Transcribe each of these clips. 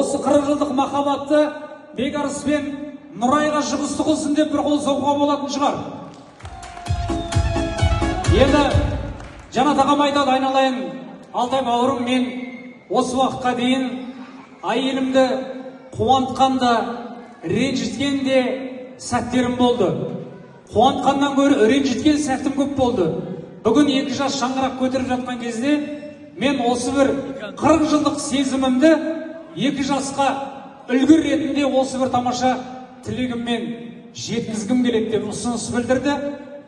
осы 40 жылдық махаббатты Бекарыс пен Нұрайға жыбысты қылсын деп бір қол соғуға болатын шығар. Енді Жанат ағам айтады, айналайын Алтай бауырым, мен осы уақытқа дейін әйелімді қуантқан да, ренжіткен де сәттерім болды. Қуантқаннан гөрі ренжіткен сәтім көп болды. Бүгін 2 жас шаңырақ көтеріп жатқан кезде мен осы бір 40 жылдық сезімімді 2 жасқа үлгі ретінде осы бір тамаша тілегіммен жеткізгім келеді деп ұсыныс білдірді.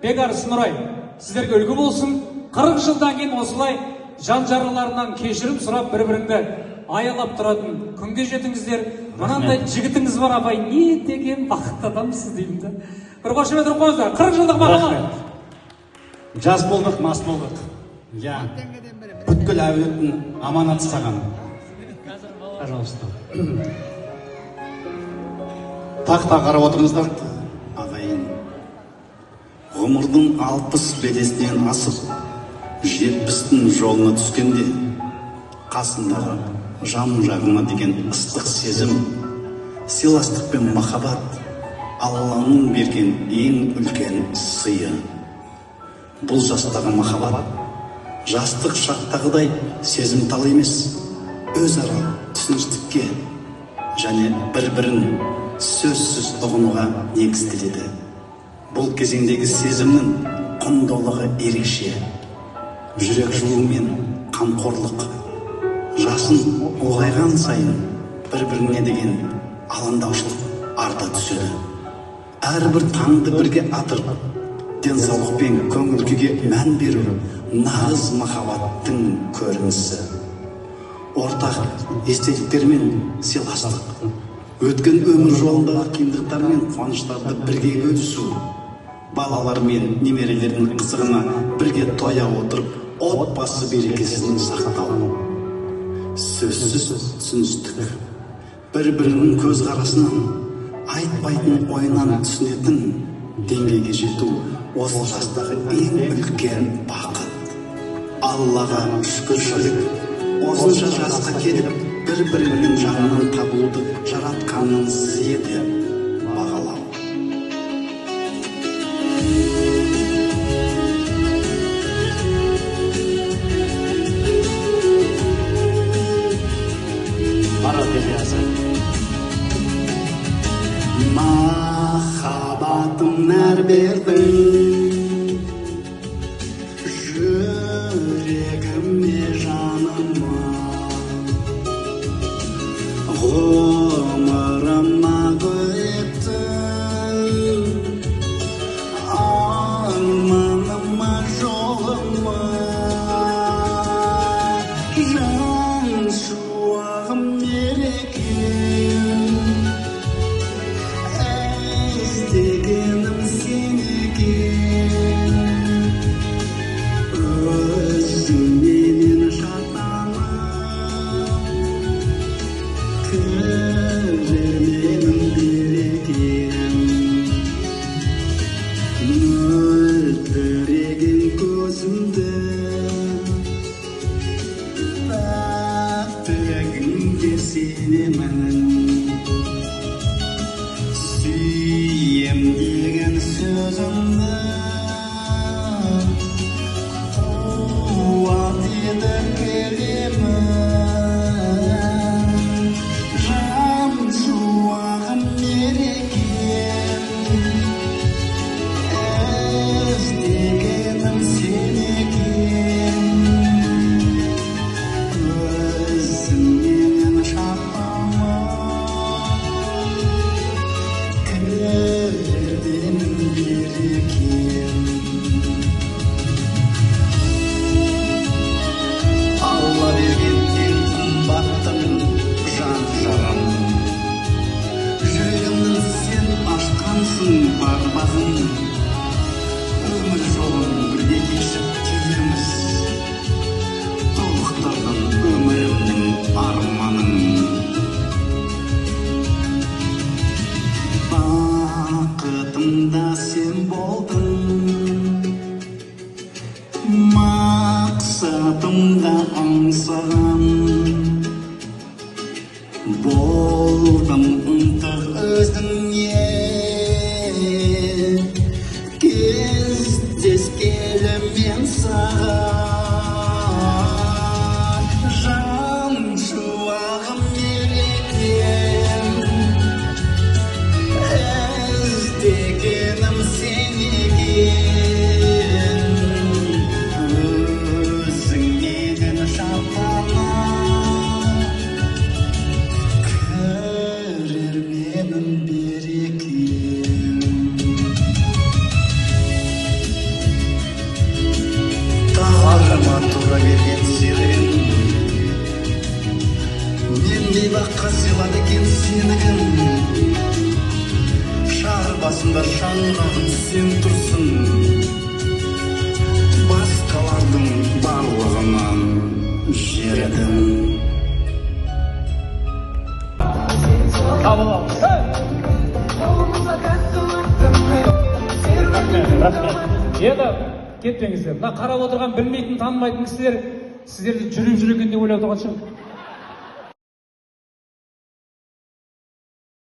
Бекарыс, Нұрай, сіздерге үлгі болсын. 40 жылдан кейін осылай жан-жарларынан кешірім сұрап бір-біріңді аялап тұратын күнге жетіңіздер. Мынандай жігітіңіз бар, абай, не деген бақытты адамсыз деймін да. Бір қошемет ұрып қойыңыздар. 40 жылдық махаббат. Жас болдық, мас болдық. Я бүткіл әулеттің аманаты саған. Пожалуйста. Тақта қарап отырыңыздар, ағайын. Ғұмырдың 60 белесінен асып, 70-тің жолына түскенде, қасындағы жан-жағыма деген ыстық сезім, сыйластық пен махаббат Алланың берген ең үлкен сыйы. Бұл жастағы махаббат жастық шақтағыдай сезімтал емес, өзара түсіністікке және бір-бірін сөзсіз ұғынуға негізделеді. Бұл кезеңдегі сезімнің құндылығы ерекше. Жүрек жылу мен қамқорлық, жасын ұлғайған сайын бір-біріне деген алаңдаушылық арта түседі. Әрбір таңды бірге атырып, денсаулық пен көңіл күйге мән беру нағыз махаббаттың көрінісі. Ортақ естеліктер мен сыйластық, өткен өмір жолындағы қиындықтар мен қуаныштарды бірге бөлісу, балалар мен немерелердің қызығына бірге тоя отырып, отбасы берекесін сақтау. Сөзсіз түсіністік, бір-бірінің көзқарасынан, айтпайтын ойынан түсінетін деңгейге жету осы жастағы ең үлкен бақыт. Аллаға шүкіршілік, осынша жасқа келіп, бір-бірінің жанынан табылуды жаратқанның сыйы деп бағалау. Махаббатым нәр бердің жүрегіме, жаныма, ғұмырыма көйттің, арманыма, жолыма, жан шуағым мерекем, іздегенім сен екен, өзіңменен шаттанып, кірерменім берекем, мөлдіреген көзімді, пәктігіңде сенемін. Сүйем деген сөзімді қуат етіп келемін, жан шуағым мерекем, іздегенім сен екен, өзіңменен шаттанып, болдым ынтық өзіңе кездескелі мен саған жан шуағым мерекем іздегенім сен екен өзіңнен шаттана кірер менің берекем тағдырыма тура келген серігім мен бейбаққа сыйлады екен сенігім шар басында шаңырағым сен тұрсың басқалардың барлығынан жердің енді кетпеңіздер. Мына қарап отырған білмейтін танымайтын кісілер сіздерді жүріп жүр екен деп ойлап отырған шығар.